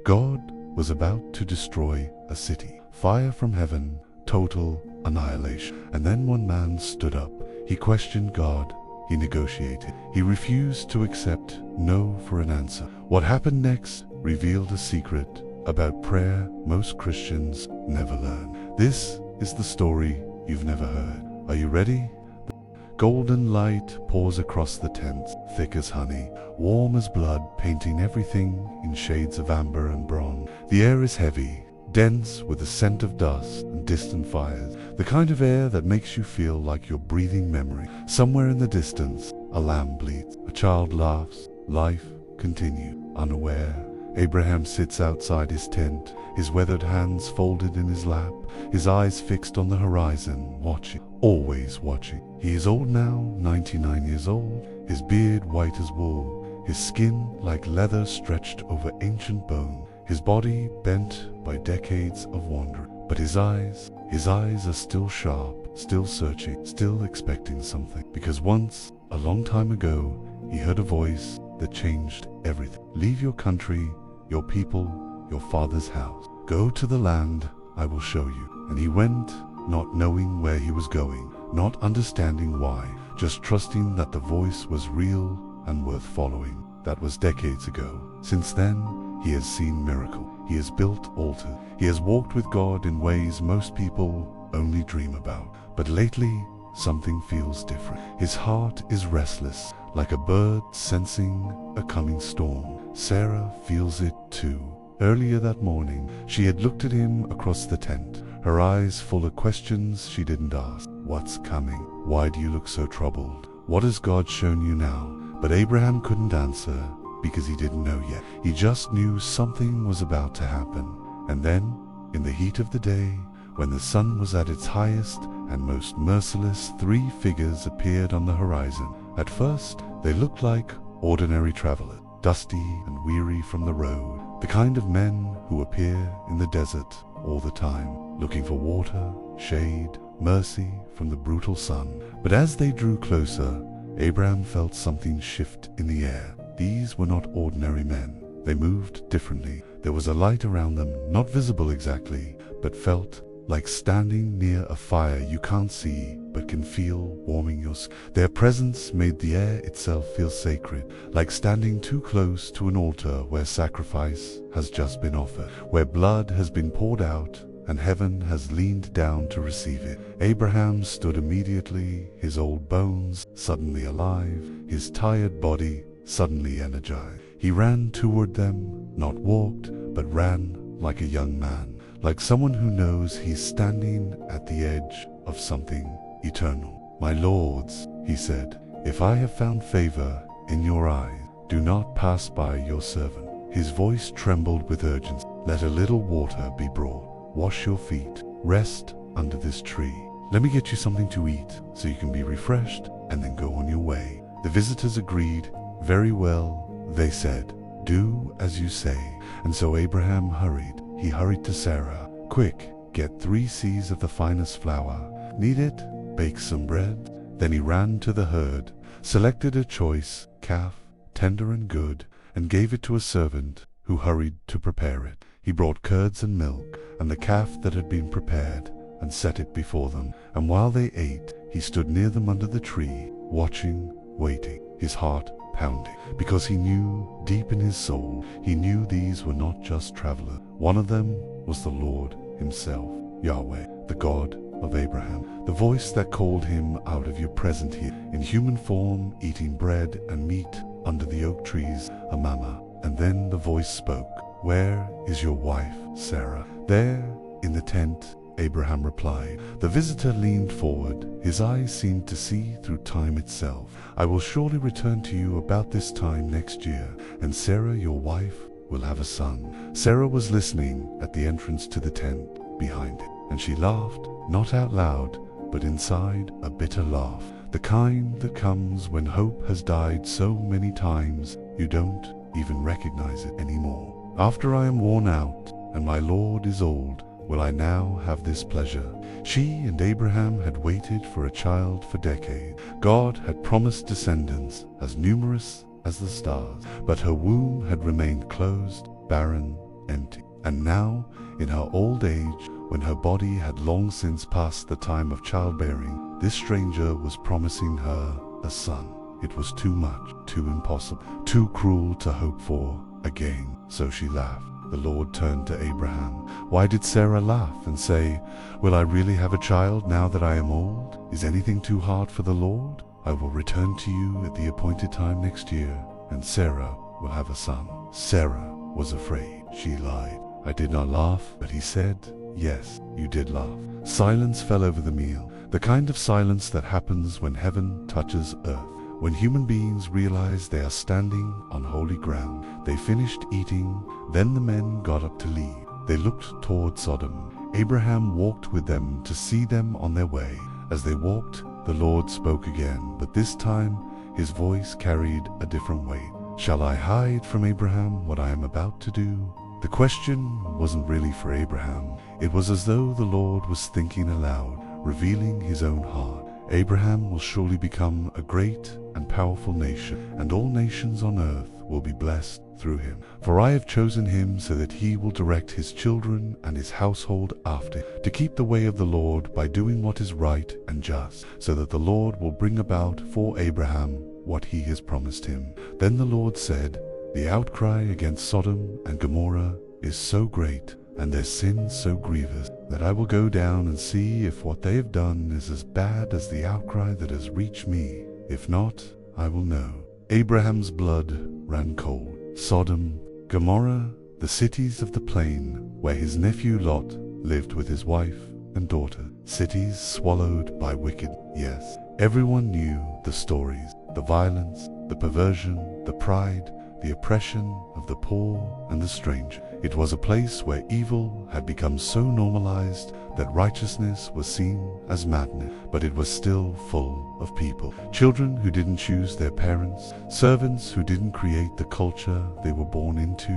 God was about to destroy a city. Fire from heaven, total annihilation. And then one man stood up. He questioned God. He negotiated. He refused to accept no for an answer. What happened next revealed a secret about prayer most Christians never learn. This is the story you've never heard. Are you ready? Golden light pours across the tent, thick as honey, warm as blood, painting everything in shades of amber and bronze. The air is heavy, dense with the scent of dust and distant fires, the kind of air that makes you feel like you're breathing memory. Somewhere in the distance, a lamb bleats, a child laughs, life continues. Unaware, Abraham sits outside his tent, his weathered hands folded in his lap, his eyes fixed on the horizon, watching, always watching. He is old now, 99 years old, his beard white as wool, his skin like leather stretched over ancient bone, his body bent by decades of wandering. But his eyes are still sharp, still searching, still expecting something. Because once, a long time ago, he heard a voice that changed everything. Leave your country, your people, your father's house. Go to the land I will show you. And he went, not knowing where he was going, not understanding why, just trusting that the voice was real and worth following. That was decades ago. Since then, he has seen miracles. He has built altars. He has walked with God in ways most people only dream about. But lately, something feels different. His heart is restless, like a bird sensing a coming storm. Sarah feels it too. Earlier that morning, she had looked at him across the tent, her eyes full of questions she didn't ask. What's coming? Why do you look so troubled? What has God shown you now? But Abraham couldn't answer because he didn't know yet. He just knew something was about to happen. And then, in the heat of the day, when the sun was at its highest and most merciless, three figures appeared on the horizon. At first, they looked like ordinary travelers, dusty and weary from the road, the kind of men who appear in the desert all the time, looking for water, shade, mercy from the brutal sun. But as they drew closer, Abraham felt something shift in the air. These were not ordinary men. They moved differently. There was a light around them, not visible exactly, but felt like standing near a fire you can't see but can feel warming your skin. Their presence made the air itself feel sacred, like standing too close to an altar where sacrifice has just been offered, where blood has been poured out and heaven has leaned down to receive it. Abraham stood immediately, his old bones suddenly alive, his tired body suddenly energized. He ran toward them, not walked, but ran like a young man, like someone who knows he's standing at the edge of something eternal. My lords, he said, if I have found favor in your eyes, do not pass by your servant. His voice trembled with urgency. Let a little water be brought. Wash your feet. Rest under this tree. Let me get you something to eat so you can be refreshed and then go on your way. The visitors agreed. Very well, they said. Do as you say. And so Abraham hurried. He hurried to Sarah. Quick, get 3 seahs of the finest flour. Knead it, bake some bread. Then he ran to the herd, selected a choice calf, tender and good, and gave it to a servant who hurried to prepare it. He brought curds and milk, and the calf that had been prepared, and set it before them. And while they ate, he stood near them under the tree, watching, waiting, his heart pounding, because he knew, deep in his soul, he knew these were not just travelers. One of them was the Lord himself, Yahweh, the God of Abraham, the voice that called him out of your present here, in human form, eating bread and meat under the oak trees, a mama. And then the voice spoke. Where is your wife, Sarah? There, in the tent, Abraham replied. The visitor leaned forward. His eyes seemed to see through time itself. I will surely return to you about this time next year, and Sarah, your wife, will have a son. Sarah was listening at the entrance to the tent behind it, and she laughed, not out loud, but inside a bitter laugh, the kind that comes when hope has died so many times you don't even recognize it anymore. After I am worn out, and my Lord is old, will I now have this pleasure? She and Abraham had waited for a child for decades. God had promised descendants as numerous as the stars, but her womb had remained closed, barren, empty. And now, in her old age, when her body had long since passed the time of childbearing, this stranger was promising her a son. It was too much, too impossible, too cruel to hope for again. So she laughed. The Lord turned to Abraham. Why did Sarah laugh and say, "Will I really have a child now that I am old? Is anything too hard for the Lord? I will return to you at the appointed time next year, and Sarah will have a son." Sarah was afraid. She lied. "I did not laugh," but he said, "Yes, you did laugh." Silence fell over the meal, the kind of silence that happens when heaven touches earth. When human beings realize they are standing on holy ground. They finished eating, then the men got up to leave. They looked toward Sodom. Abraham walked with them to see them on their way. As they walked, the Lord spoke again, but this time his voice carried a different weight. "Shall I hide from Abraham what I am about to do?" The question wasn't really for Abraham. It was as though the Lord was thinking aloud, revealing his own heart. Abraham will surely become a great and powerful nation, and all nations on earth will be blessed through him. For I have chosen him so that he will direct his children and his household after him, to keep the way of the Lord by doing what is right and just, so that the Lord will bring about for Abraham what he has promised him. Then the Lord said, "The outcry against Sodom and Gomorrah is so great, and their sin so grievous, that I will go down and see if what they have done is as bad as the outcry that has reached me. If not, I will know." Abraham's blood ran cold. Sodom, Gomorrah, the cities of the plain, where his nephew Lot lived with his wife and daughter. Cities swallowed by wicked. Yes, everyone knew the stories, the violence, the perversion, the pride, the oppression of the poor and the stranger. It was a place where evil had become so normalized that righteousness was seen as madness, but it was still full of people. Children who didn't choose their parents, servants who didn't create the culture they were born into,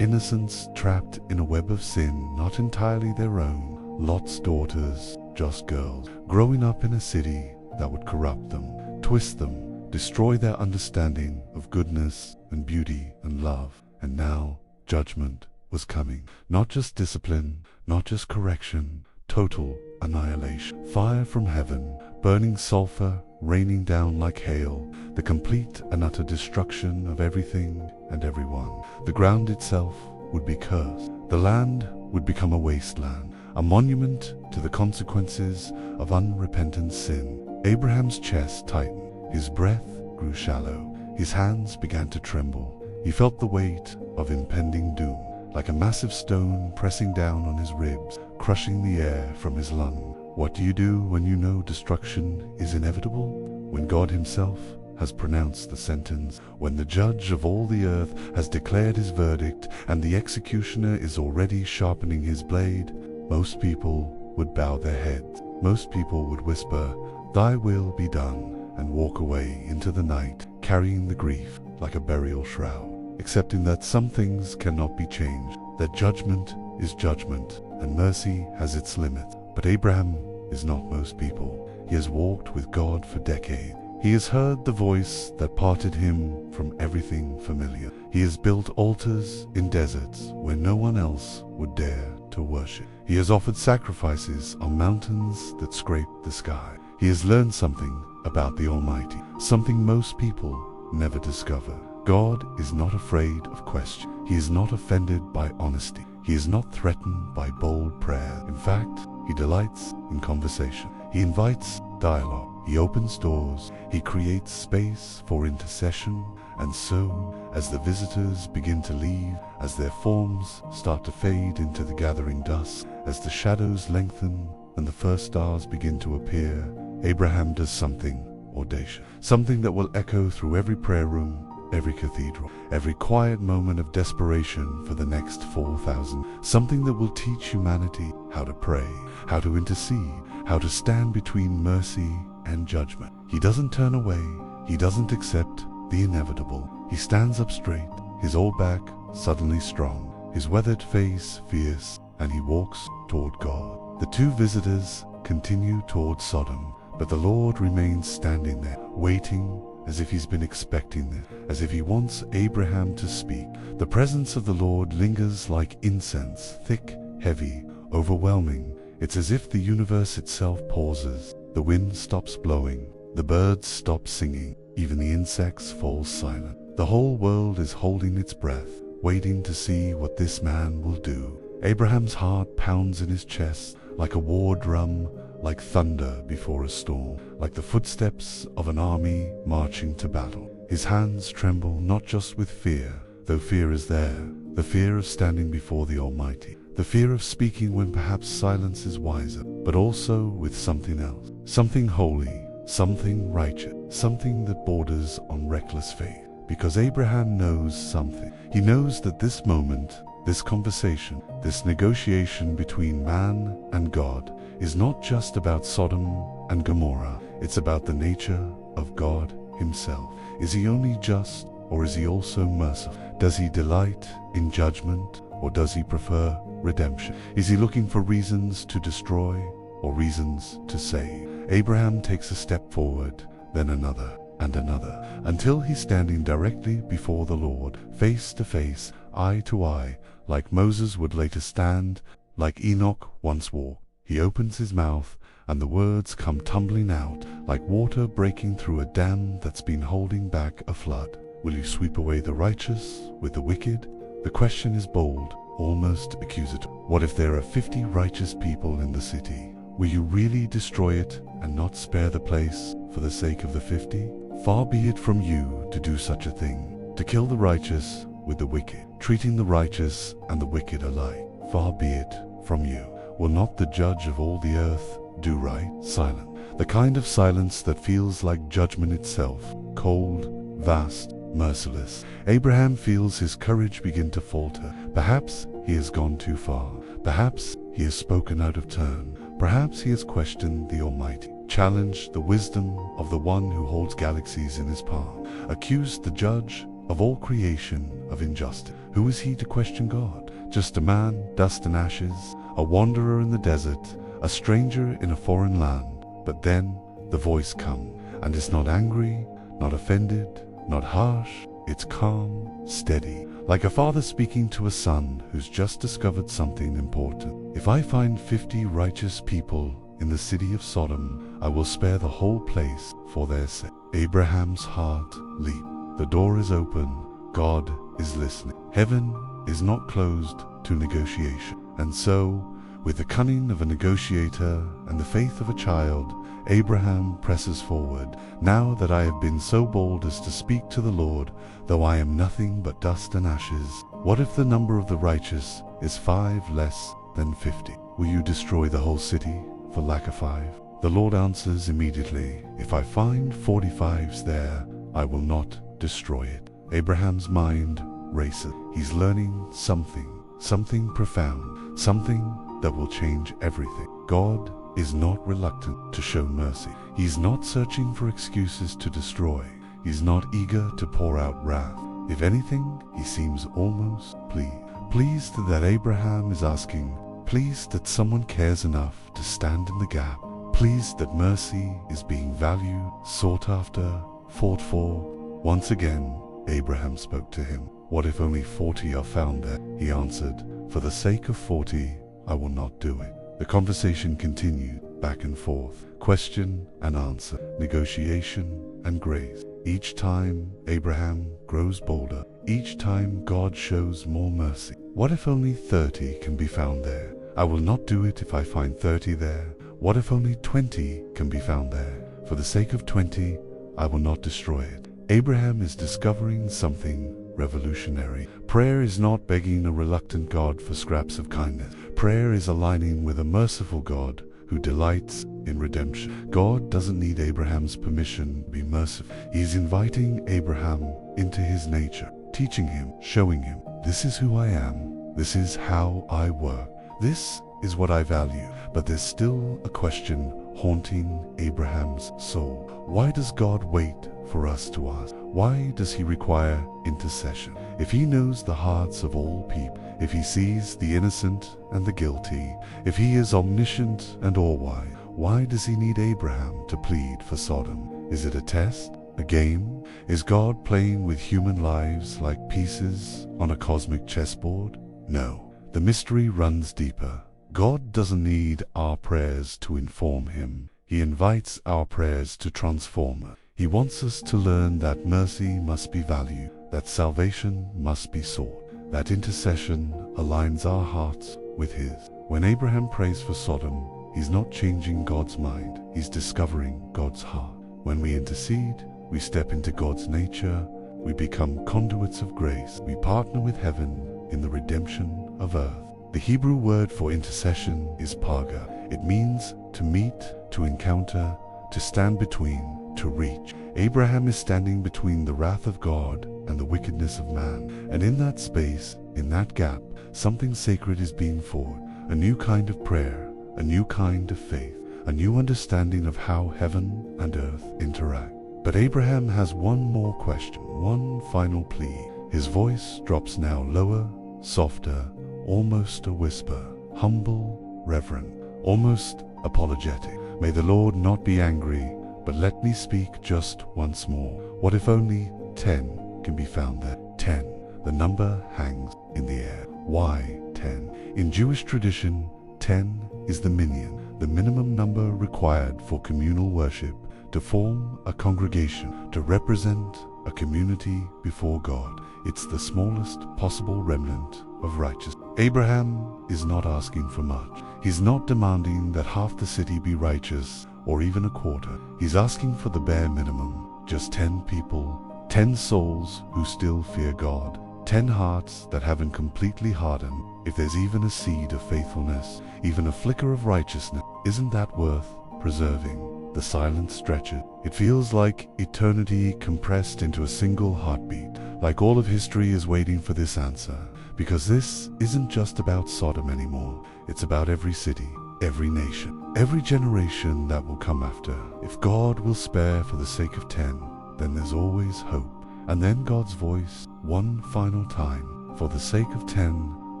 innocents trapped in a web of sin not entirely their own, Lot's daughters, just girls, growing up in a city that would corrupt them, twist them, destroy their understanding of goodness and beauty and love. And now judgment was coming. Not just discipline, not just correction, total annihilation. Fire from heaven, burning sulfur raining down like hail, the complete and utter destruction of everything and everyone. The ground itself would be cursed. The land would become a wasteland, a monument to the consequences of unrepentant sin. Abraham's chest tightened. His breath grew shallow. His hands began to tremble. He felt the weight of impending doom, like a massive stone pressing down on his ribs, crushing the air from his lung. What do you do when you know destruction is inevitable? When God himself has pronounced the sentence, when the judge of all the earth has declared his verdict, and the executioner is already sharpening his blade, most people would bow their heads. Most people would whisper, "Thy will be done," and walk away into the night, carrying the grief like a burial shroud, accepting that some things cannot be changed, that judgment is judgment, and mercy has its limits. But Abraham is not most people. He has walked with God for decades. He has heard the voice that parted him from everything familiar. He has built altars in deserts where no one else would dare to worship. He has offered sacrifices on mountains that scrape the sky. He has learned something about the Almighty, something most people never discover. God is not afraid of question. He is not offended by honesty. He is not threatened by bold prayer. In fact, he delights in conversation. He invites dialogue. He opens doors. He creates space for intercession. And so, as the visitors begin to leave, as their forms start to fade into the gathering dusk, as the shadows lengthen and the first stars begin to appear, Abraham does something audacious, something that will echo through every prayer room, every cathedral, every quiet moment of desperation for the next 4,000, something that will teach humanity how to pray, how to intercede, how to stand between mercy and judgment. He doesn't turn away. He doesn't accept the inevitable. He stands up straight, his old back suddenly strong, his weathered face fierce, and he walks toward God. The two visitors continue toward Sodom, but the Lord remains standing there, waiting as if he's been expecting this, as if he wants Abraham to speak. The presence of the Lord lingers like incense, thick, heavy, overwhelming. It's as if the universe itself pauses. The wind stops blowing, the birds stop singing, even the insects fall silent. The whole world is holding its breath, waiting to see what this man will do. Abraham's heart pounds in his chest like a war drum, like thunder before a storm, like the footsteps of an army marching to battle. His hands tremble not just with fear, though fear is there, the fear of standing before the Almighty, the fear of speaking when perhaps silence is wiser, but also with something else, something holy, something righteous, something that borders on reckless faith. Because Abraham knows something. He knows that this moment, this conversation, this negotiation between man and God is not just about Sodom and Gomorrah. It's about the nature of God himself. Is he only just, or is he also merciful? Does he delight in judgment, or does he prefer redemption? Is he looking for reasons to destroy, or reasons to save? Abraham takes a step forward, then another, and another, until he's standing directly before the Lord, face to face, eye to eye, like Moses would later stand, like Enoch once walked. He opens his mouth, and the words come tumbling out, like water breaking through a dam that's been holding back a flood. Will you sweep away the righteous with the wicked? The question is bold, almost accusatory. What if there are 50 righteous people in the city? Will you really destroy it and not spare the place for the sake of the 50? Far be it from you to do such a thing, to kill the righteous with the wicked, treating the righteous and the wicked alike. Far be it from you. Will not the judge of all the earth do right? Silent. The kind of silence that feels like judgment itself, cold, vast, merciless. Abraham feels his courage begin to falter. Perhaps he has gone too far. Perhaps he has spoken out of turn. Perhaps he has questioned the Almighty, challenged the wisdom of the one who holds galaxies in his palm, accused the judge of all creation of injustice. Who is he to question God? Just a man, dust and ashes, a wanderer in the desert, a stranger in a foreign land. But then the voice comes, and it's not angry, not offended, not harsh. It's calm, steady, like a father speaking to a son who's just discovered something important. If I find 50 righteous people in the city of Sodom, I will spare the whole place for their sake. Abraham's heart leaped. The door is open. God is listening. Heaven is not closed to negotiation. And so, with the cunning of a negotiator and the faith of a child, Abraham presses forward. Now that I have been so bold as to speak to the Lord, though I am nothing but dust and ashes, what if the number of the righteous is 5 less than 50? Will you destroy the whole city for lack of 5? The Lord answers immediately, if I find 45s there, I will not destroy it. Abraham's mind races. He's learning something profound, something that will change everything. God is not reluctant to show mercy. He's not searching for excuses to destroy. He's not eager to pour out wrath. If anything, he seems almost pleased that Abraham is asking, pleased that someone cares enough to stand in the gap, pleased that mercy is being valued, sought after, fought for. Once again, Abraham spoke to him. What if only 40 are found there? He answered, for the sake of 40, I will not do it. The conversation continued, back and forth, question and answer, negotiation and grace. Each time Abraham grows bolder. Each time God shows more mercy. What if only 30 can be found there? I will not do it if I find 30 there. What if only 20 can be found there? For the sake of 20, I will not destroy it. Abraham is discovering something revolutionary. Prayer is not begging a reluctant God for scraps of kindness. Prayer is aligning with a merciful God who delights in redemption. God doesn't need Abraham's permission to be merciful. He's inviting Abraham into his nature, teaching him, showing him, this is who I am, this is how I work, this is what I value. But there's still a question haunting Abraham's soul. Why does God wait for us to ask? Why does he require intercession? If he knows the hearts of all people, if he sees the innocent and the guilty, if he is omniscient and all-wise, why does he need Abraham to plead for Sodom? Is it a test? A game? Is God playing with human lives like pieces on a cosmic chessboard? No. The mystery runs deeper. God doesn't need our prayers to inform him. He invites our prayers to transform us. He wants us to learn that mercy must be valued, that salvation must be sought, that intercession aligns our hearts with his. When Abraham prays for Sodom, he's not changing God's mind, he's discovering God's heart. When we intercede, we step into God's nature, we become conduits of grace, we partner with heaven in the redemption of earth. The Hebrew word for intercession is paga. It means to meet, to encounter, to stand between, to reach. Abraham is standing between the wrath of God and the wickedness of man. And in that space, in that gap, something sacred is being forged. A new kind of prayer, a new kind of faith, a new understanding of how heaven and earth interact. But Abraham has one more question, one final plea. His voice drops now lower, softer, almost a whisper, humble, reverent, almost apologetic. May the Lord not be angry, but let me speak just once more. What if only 10 can be found there? 10. The number hangs in the air. Why 10? In Jewish tradition, 10 is the minyan, the minimum number required for communal worship, to form a congregation, to represent a community before God. It's the smallest possible remnant of righteousness. Abraham is not asking for much. He's not demanding that half the city be righteous, or even a quarter. He's asking for the bare minimum, just 10 people, 10 souls who still fear God, 10 hearts that haven't completely hardened. If there's even a seed of faithfulness, even a flicker of righteousness, isn't that worth preserving? The silence stretches. It feels like eternity compressed into a single heartbeat, like all of history is waiting for this answer. Because this isn't just about Sodom anymore. It's about every city, every nation, every generation that will come after. If God will spare for the sake of 10, then there's always hope. And then God's voice, one final time, for the sake of 10,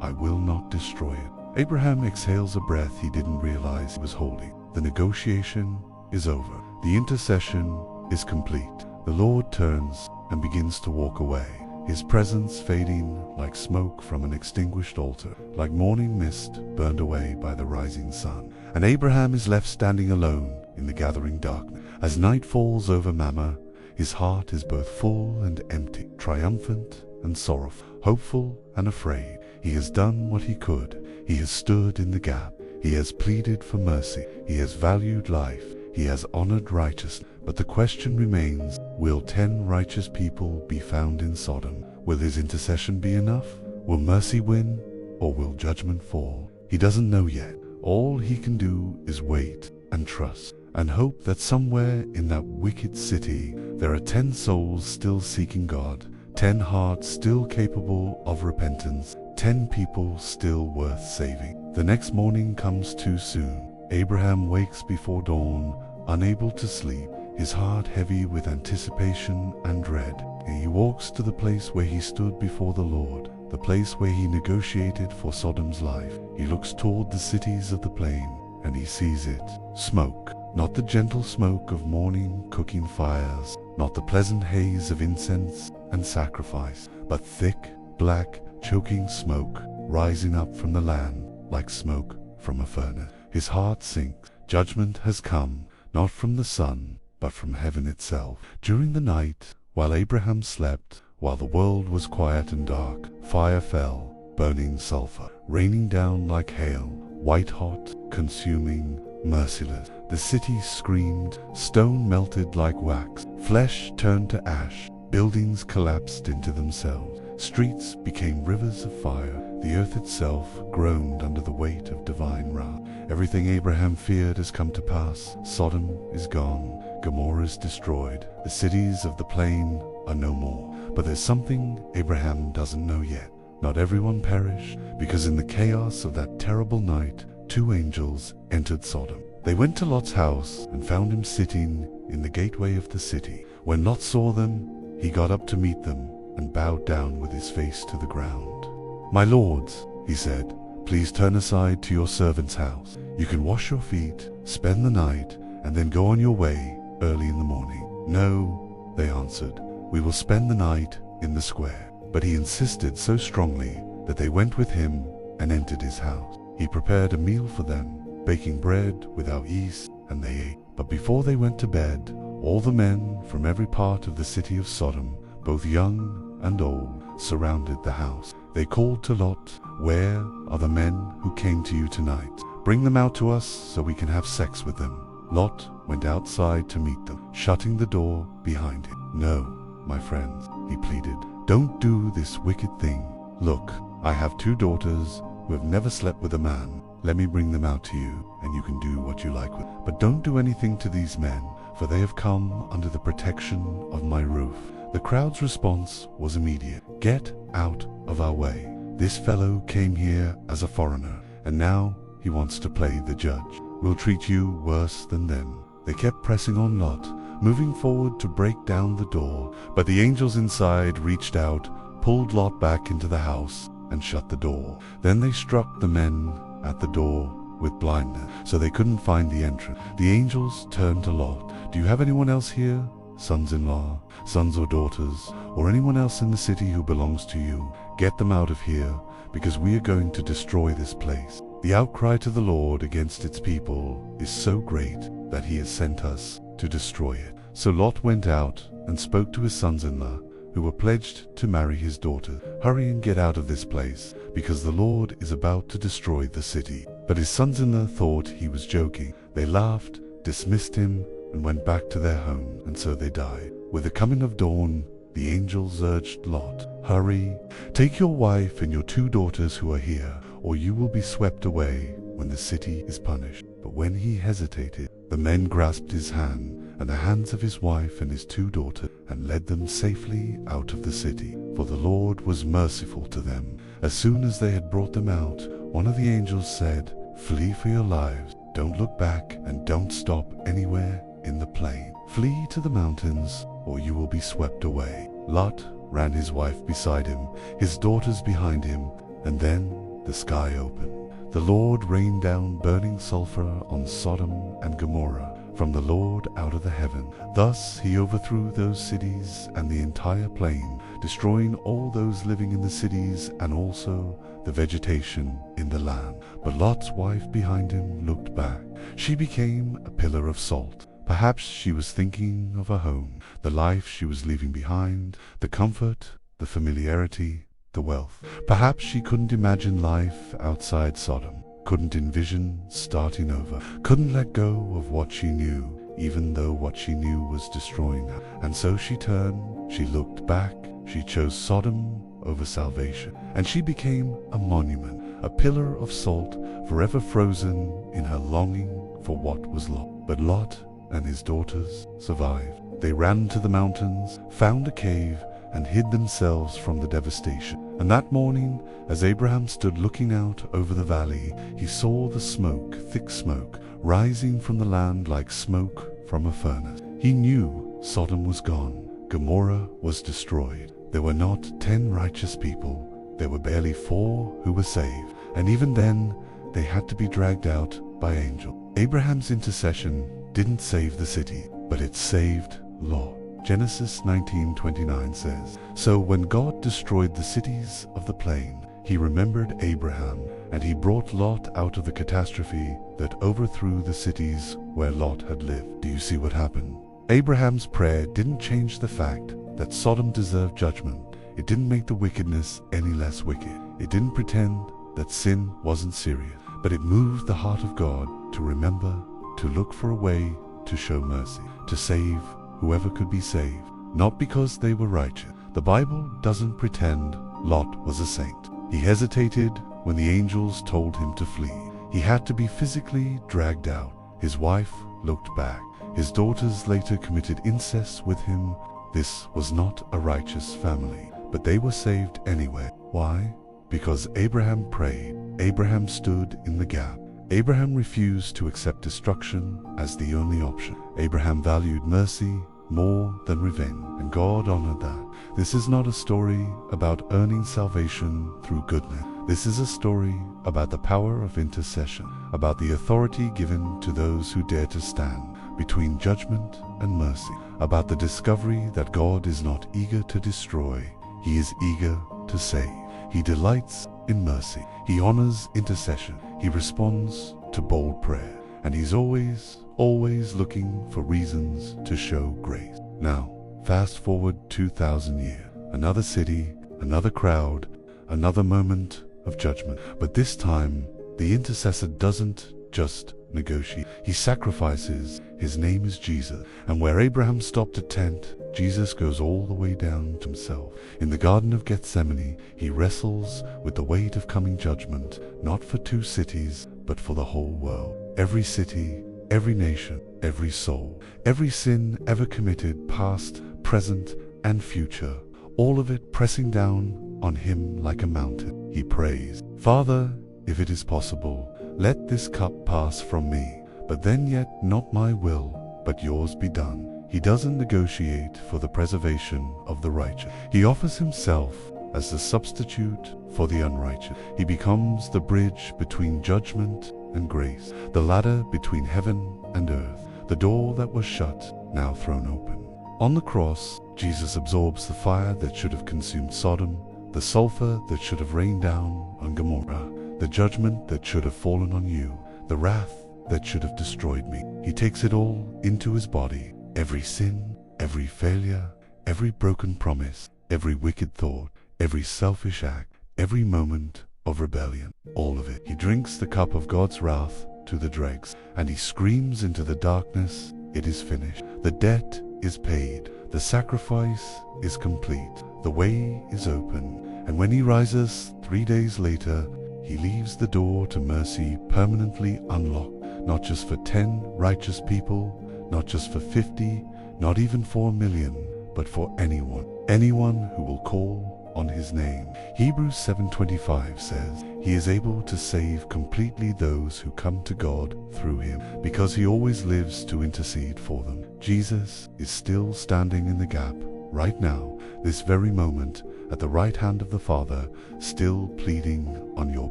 I will not destroy it. Abraham exhales a breath he didn't realize he was holding. The negotiation is over. The intercession is complete. The Lord turns and begins to walk away, his presence fading like smoke from an extinguished altar, like morning mist burned away by the rising sun. And Abraham is left standing alone in the gathering darkness. As night falls over Mamre, his heart is both full and empty, triumphant and sorrowful, hopeful and afraid. He has done what he could. He has stood in the gap. He has pleaded for mercy. He has valued life. He has honored righteousness. But the question remains, will 10 righteous people be found in Sodom? Will his intercession be enough? Will mercy win, or will judgment fall? He doesn't know yet. All he can do is wait and trust, and hope that somewhere in that wicked city there are 10 souls still seeking God, 10 hearts still capable of repentance, 10 people still worth saving. The next morning comes too soon. Abraham wakes before dawn, unable to sleep, his heart heavy with anticipation and dread. He walks to the place where he stood before the Lord, the place where he negotiated for Sodom's life. He looks toward the cities of the plain, and he sees it. Smoke. Not the gentle smoke of morning cooking fires, not the pleasant haze of incense and sacrifice, but thick, black, choking smoke rising up from the land like smoke from a furnace. His heart sinks. Judgment has come, not from the sun, but from heaven itself. During the night, while Abraham slept, while the world was quiet and dark, fire fell, burning sulfur, raining down like hail, white-hot, consuming, merciless. The city screamed, stone melted like wax, flesh turned to ash, buildings collapsed into themselves, streets became rivers of fire, the earth itself groaned under the weight of divine wrath. Everything Abraham feared has come to pass. Sodom is gone, Gomorrah is destroyed, the cities of the plain are no more. But there's something Abraham doesn't know yet. Not everyone perished, because in the chaos of that terrible night, 2 angels entered Sodom. They went to Lot's house and found him sitting in the gateway of the city. When Lot saw them, he got up to meet them and bowed down with his face to the ground. "My lords," he said, "please turn aside to your servant's house. You can wash your feet, spend the night, and then go on your way early in the morning." "No," They answered, "We will spend the night in the square." But he insisted so strongly that they went with him and entered his house. He prepared a meal for them, baking bread without yeast, and they ate. But before they went to bed, all the men from every part of the city of Sodom, both young and old, surrounded the house. They called to Lot, "Where are the men who came to you tonight? Bring them out to us so we can have sex with them." Lot went outside to meet them, shutting the door behind him. "No, my friends," he pleaded, "don't do this wicked thing. Look, I have 2 daughters who have never slept with a man. Let me bring them out to you, and you can do what you like with them. But don't do anything to these men, for they have come under the protection of my roof." The crowd's response was immediate. "Get out of our way. This fellow came here as a foreigner, and now he wants to play the judge. We'll treat you worse than them." They kept pressing on Lot, moving forward to break down the door, but the angels inside reached out, pulled Lot back into the house, and shut the door. Then they struck the men at the door with blindness, so they couldn't find the entrance. The angels turned to Lot. "Do you have anyone else here? Sons-in-law, sons or daughters, or anyone else in the city who belongs to you? Get them out of here, because we are going to destroy this place. The outcry to the Lord against its people is so great that he has sent us to destroy it." So Lot went out and spoke to his sons-in-law, who were pledged to marry his daughter. "Hurry and get out of this place, because the Lord is about to destroy the city." But his sons-in-law thought he was joking. They laughed, dismissed him, and went back to their home, and so they died. With the coming of dawn, the angels urged Lot, "Hurry, take your wife and your 2 daughters who are here, or you will be swept away when the city is punished." But when he hesitated, the men grasped his hand and the hands of his wife and his 2 daughters, and led them safely out of the city, for the Lord was merciful to them. As soon as they had brought them out, one of the angels said, "Flee for your lives. Don't look back and don't stop anywhere in the plain. Flee to the mountains, or you will be swept away." Lot ran, his wife beside him, his daughters behind him, and then the sky opened. The Lord rained down burning sulfur on Sodom and Gomorrah from the Lord out of the heaven. Thus he overthrew those cities and the entire plain, destroying all those living in the cities and also the vegetation in the land. But Lot's wife behind him looked back. She became a pillar of salt. Perhaps she was thinking of her home, the life she was leaving behind, the comfort, the familiarity, the wealth. Perhaps she couldn't imagine life outside Sodom, couldn't envision starting over, couldn't let go of what she knew, even though what she knew was destroying her. And so she turned, she looked back, she chose Sodom over salvation, and she became a monument, a pillar of salt, forever frozen in her longing for what was lost. But Lot and his daughters survived. They ran to the mountains, found a cave, and hid themselves from the devastation. And that morning, as Abraham stood looking out over the valley, he saw the smoke, thick smoke, rising from the land like smoke from a furnace. He knew Sodom was gone. Gomorrah was destroyed. There were not 10 righteous people. There were barely 4 who were saved. And even then, they had to be dragged out by angels. Abraham's intercession didn't save the city, but it saved Lot. Genesis 19:29 says, "So when God destroyed the cities of the plain, he remembered Abraham, and he brought Lot out of the catastrophe that overthrew the cities where Lot had lived." Do you see what happened? Abraham's prayer didn't change the fact that Sodom deserved judgment. It didn't make the wickedness any less wicked. It didn't pretend that sin wasn't serious, but it moved the heart of God to remember, to look for a way to show mercy, to save whoever could be saved, not because they were righteous. The Bible doesn't pretend Lot was a saint. He hesitated when the angels told him to flee. He had to be physically dragged out. His wife looked back. His daughters later committed incest with him. This was not a righteous family, but they were saved anyway. Why? Because Abraham prayed. Abraham stood in the gap. Abraham refused to accept destruction as the only option. Abraham valued mercy more than revenge, and God honored that. This is not a story about earning salvation through goodness. This is a story about the power of intercession, about the authority given to those who dare to stand. between judgment and mercy, about the discovery that God is not eager to destroy, He is eager to save. He delights in mercy. He honors intercession. He responds to bold prayer. And He's always looking for reasons to show grace. Now, fast forward 2,000 years. Another city, another crowd, another moment of judgment. But this time, the intercessor doesn't just negotiate. He sacrifices. His name is Jesus. And where Abraham stopped a tent, Jesus goes all the way down to Himself. In the Garden of Gethsemane, He wrestles with the weight of coming judgment, not for 2 cities, but for the whole world. Every city, every nation, every soul, every sin ever committed, past, present, and future, all of it pressing down on Him like a mountain. He prays, "Father, if it is possible, let this cup pass from me, but then yet not my will, but yours be done." He doesn't negotiate for the preservation of the righteous. He offers Himself as the substitute for the unrighteous. He becomes the bridge between judgment and grace, the ladder between heaven and earth, the door that was shut, now thrown open. On the cross, Jesus absorbs the fire that should have consumed Sodom, the sulfur that should have rained down on Gomorrah, the judgment that should have fallen on you, the wrath that should have destroyed me. He takes it all into His body, every sin, every failure, every broken promise, every wicked thought, every selfish act, every moment of rebellion, all of it. He drinks the cup of God's wrath to the dregs, and He screams into the darkness, "It is finished." The debt is paid. The sacrifice is complete. The way is open. And when He rises 3 days later, He leaves the door to mercy permanently unlocked, not just for 10 righteous people, not just for 50, not even for 1 million, but for anyone who will call on His name. Hebrews 7:25 says, He is able to save completely those who come to God through Him, because He always lives to intercede for them. Jesus is still standing in the gap, right now, this very moment, at the right hand of the Father, still pleading on your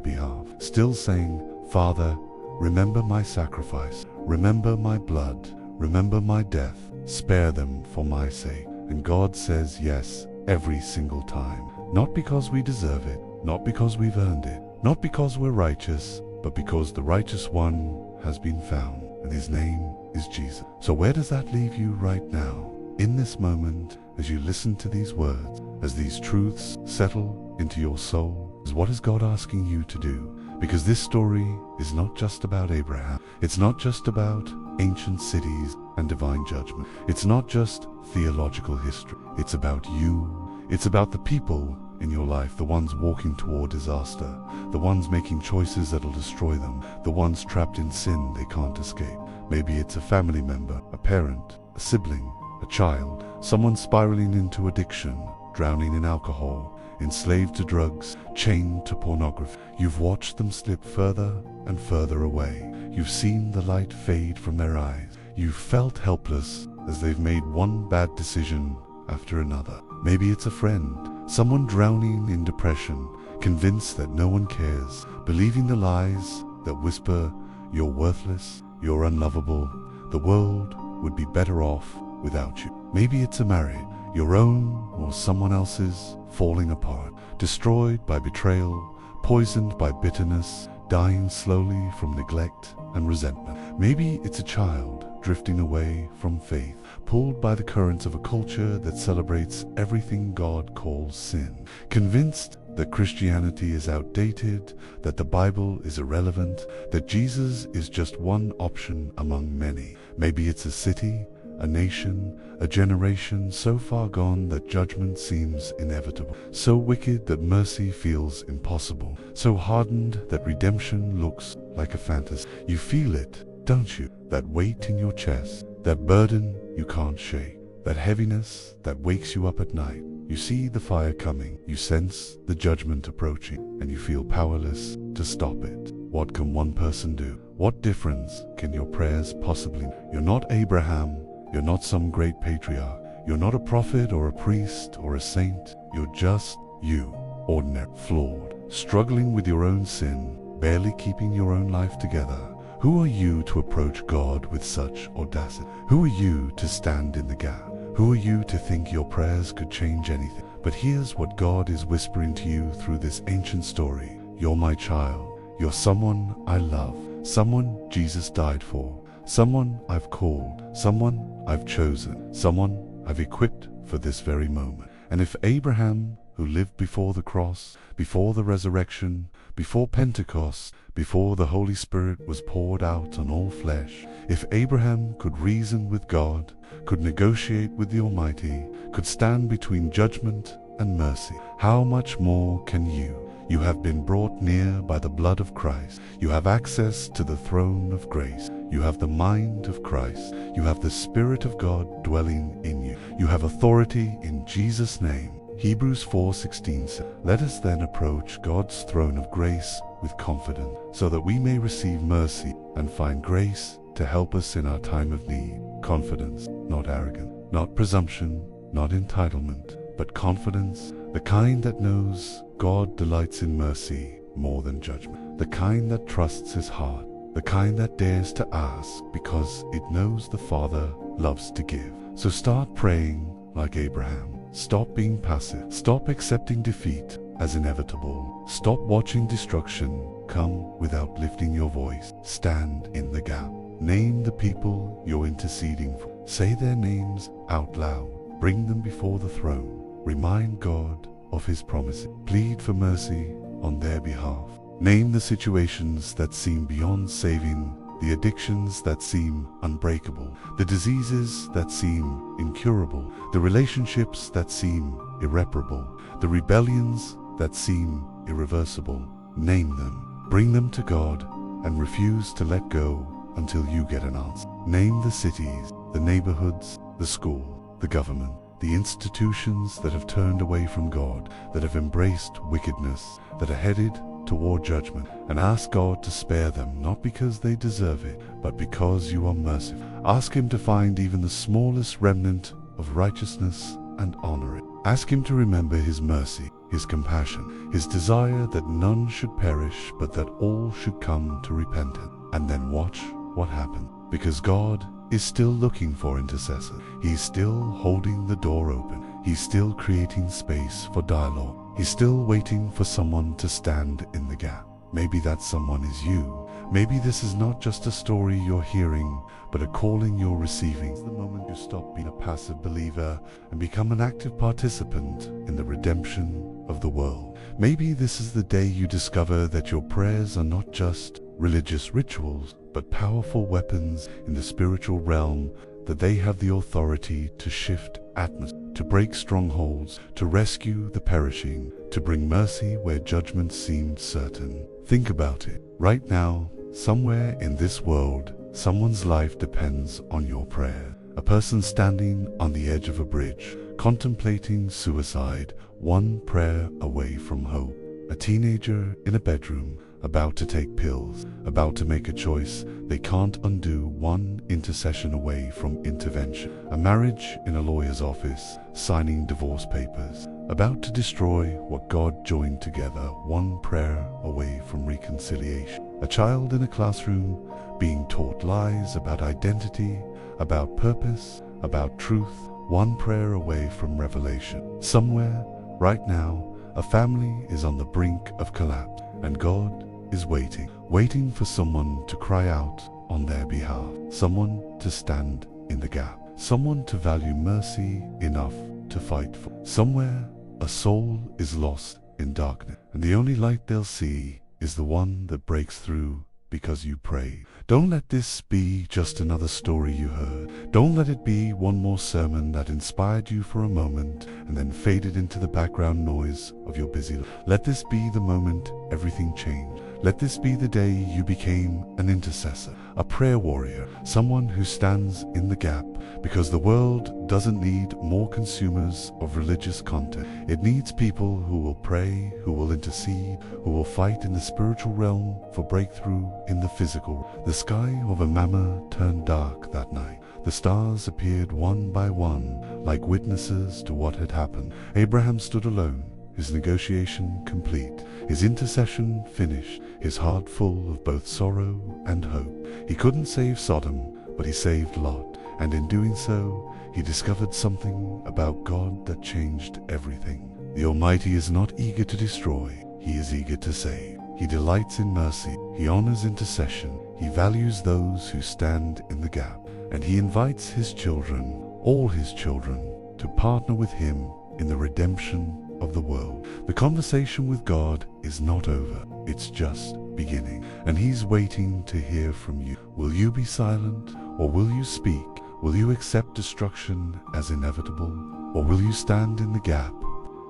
behalf, still saying, "Father, remember my sacrifice, remember my blood, remember my death, spare them for my sake." And God says yes every single time. Not because we deserve it, not because we've earned it, not because we're righteous, but because the righteous one has been found, and His name is Jesus. So where does that leave you right now, in this moment, as you listen to these words, as these truths settle into your soul? What is God asking you to do? Because this story is not just about Abraham. It's not just about ancient cities and divine judgment. It's not just theological history. It's about you. It's about the people in your life, the ones walking toward disaster, the ones making choices that'll destroy them, the ones trapped in sin they can't escape. Maybe it's a family member, a parent, a sibling, a child, someone spiraling into addiction, drowning in alcohol, enslaved to drugs, chained to pornography. You've watched them slip further and further away. You've seen the light fade from their eyes. You've felt helpless as they've made one bad decision after another. Maybe it's a friend, someone drowning in depression, convinced that no one cares, believing the lies that whisper, "You're worthless, you're unlovable, the world would be better off without you." Maybe it's a marriage, your own or someone else's, falling apart, destroyed by betrayal, poisoned by bitterness, dying slowly from neglect and resentment. Maybe it's a child drifting away from faith, pulled by the currents of a culture that celebrates everything God calls sin, convinced that Christianity is outdated, that the Bible is irrelevant, that Jesus is just one option among many. Maybe it's a city, a nation, a generation so far gone that judgment seems inevitable, so wicked that mercy feels impossible, so hardened that redemption looks like a fantasy. You feel it, don't you? That weight in your chest, that burden you can't shake, that heaviness that wakes you up at night. You see the fire coming, you sense the judgment approaching, and you feel powerless to stop it. What can one person do? What difference can your prayers possibly make? You're not Abraham, you're not some great patriarch, you're not a prophet or a priest or a saint, you're just you, ordinary, flawed, struggling with your own sin, barely keeping your own life together, Who are you to approach God with such audacity? Who are you to stand in the gap? Who are you to think your prayers could change anything? But here's what God is whispering to you through this ancient story. You're my child. You're someone I love. Someone Jesus died for. Someone I've called. Someone I've chosen. Someone I've equipped for this very moment. And if Abraham, who lived before the cross, before the resurrection, before Pentecost, before the Holy Spirit was poured out on all flesh, if Abraham could reason with God, could negotiate with the Almighty, could stand between judgment and mercy, how much more can you? You have been brought near by the blood of Christ. You have access to the throne of grace. You have the mind of Christ. You have the Spirit of God dwelling in you. You have authority in Jesus' name. Hebrews 4:16 says, "Let us then approach God's throne of grace with confidence, so that we may receive mercy and find grace to help us in our time of need." Confidence, not arrogance, not presumption, not entitlement, but confidence, the kind that knows God delights in mercy more than judgment, the kind that trusts his heart, the kind that dares to ask because it knows the Father loves to give. So start praying like Abraham. Stop being passive. Stop accepting defeat as inevitable. Stop watching destruction come without lifting your voice. Stand in the gap. Name the people you're interceding for. Say their names out loud. Bring them before the throne. Remind God of his promises. Plead for mercy on their behalf. Name the situations that seem beyond saving, the addictions that seem unbreakable, the diseases that seem incurable, the relationships that seem irreparable, the rebellions that seem irreversible. Name them, bring them to God, and refuse to let go until you get an answer. Name the cities, the neighborhoods, the school, the government, the institutions that have turned away from God, that have embraced wickedness, that are headed toward judgment, and ask God to spare them, not because they deserve it, but because you are merciful. Ask him to find even the smallest remnant of righteousness and honor it. Ask him to remember his mercy, his compassion, his desire that none should perish, but that all should come to repentance. And then watch what happens, because God is still looking for intercessors. He's still holding the door open. He's still creating space for dialogue. He's still waiting for someone to stand in the gap. Maybe that someone is you. Maybe this is not just a story you're hearing, but a calling you're receiving. It's the moment you stop being a passive believer and become an active participant in the redemption of the world. Maybe this is the day you discover that your prayers are not just religious rituals, but powerful weapons in the spiritual realm, that they have the authority to shift atmospheres, to break strongholds, to rescue the perishing, to bring mercy where judgment seemed certain. Think about it. Right now, somewhere in this world, someone's life depends on your prayer. A person standing on the edge of a bridge, contemplating suicide, one prayer away from hope. A teenager in a bedroom, about to take pills, about to make a choice they can't undo, one intercession away from intervention. A marriage in a lawyer's office, signing divorce papers, about to destroy what God joined together, one prayer away from reconciliation. A child in a classroom being taught lies about identity, about purpose, about truth, one prayer away from revelation. Somewhere, right now, a family is on the brink of collapse, and God is waiting for someone to cry out on their behalf, someone to stand in the gap, someone to value mercy enough to fight for. Somewhere, a soul is lost in darkness, and the only light they'll see is the one that breaks through because you prayed. Don't let this be just another story you heard. Don't let it be one more sermon that inspired you for a moment and then faded into the background noise of your busy life. Let this be the moment everything changed. Let this be the day you became an intercessor, a prayer warrior, someone who stands in the gap, because the world doesn't need more consumers of religious content. It needs people who will pray, who will intercede, who will fight in the spiritual realm for breakthrough in the physical. The sky over Mama turned dark that night. The stars appeared one by one, like witnesses to what had happened. Abraham stood alone his negotiation complete, his intercession finished, his heart full of both sorrow and hope. He couldn't save Sodom, but he saved Lot, and in doing so, he discovered something about God that changed everything. The Almighty is not eager to destroy, he is eager to save. He delights in mercy, he honors intercession, he values those who stand in the gap, and he invites his children, all his children, to partner with him in the redemption of the world. The conversation with God is not over, it's just beginning, and he's waiting to hear from you. Will you be silent, or will you speak? Will you accept destruction as inevitable, or will you stand in the gap?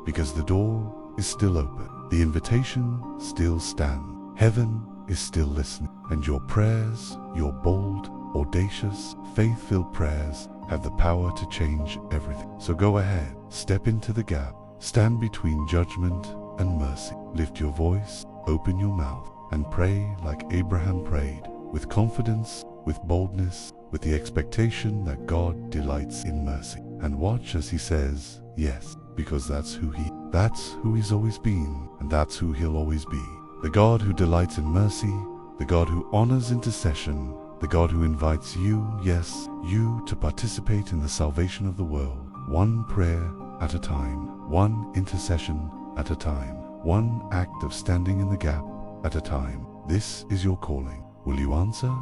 Because the door is still open, the invitation still stands, heaven is still listening, and your prayers, your bold, audacious, faith-filled prayers have the power to change everything. So go ahead, step into the gap, stand between judgment and mercy. Lift your voice, open your mouth, and pray like Abraham prayed, with confidence, with boldness, with the expectation that God delights in mercy. And watch as he says, yes, because that's who he's always been, and that's who he'll always be. The God who delights in mercy, the God who honors intercession, the God who invites you, yes, you, to participate in the salvation of the world, one prayer at a time, one intercession at a time, one act of standing in the gap at a time. This is your calling. Will you answer?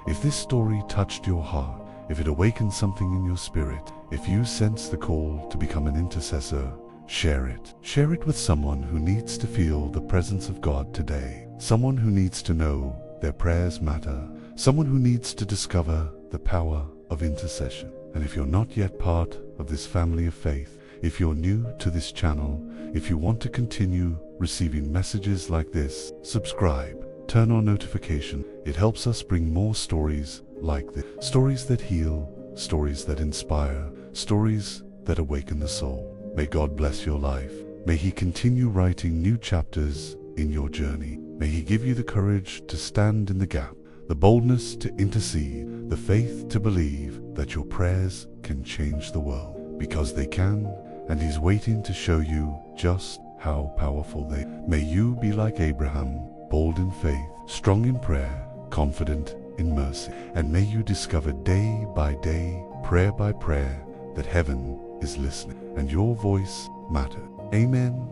If this story touched your heart, if it awakened something in your spirit, if you sense the call to become an intercessor, share it. Share it with someone who needs to feel the presence of God today, someone who needs to know their prayers matter, someone who needs to discover the power of intercession. And if you're not yet part of this family of faith, if you're new to this channel, if you want to continue receiving messages like this, subscribe, turn on notification. It helps us bring more stories like this. Stories that heal, stories that inspire, stories that awaken the soul. May God bless your life. May he continue writing new chapters in your journey. May he give you the courage to stand in the gap, the boldness to intercede, the faith to believe that your prayers can change the world, because they can, and he's waiting to show you just how powerful they are. May you be like Abraham, bold in faith, strong in prayer, confident in mercy, and may you discover day by day, prayer by prayer, that heaven is listening and your voice matters. Amen.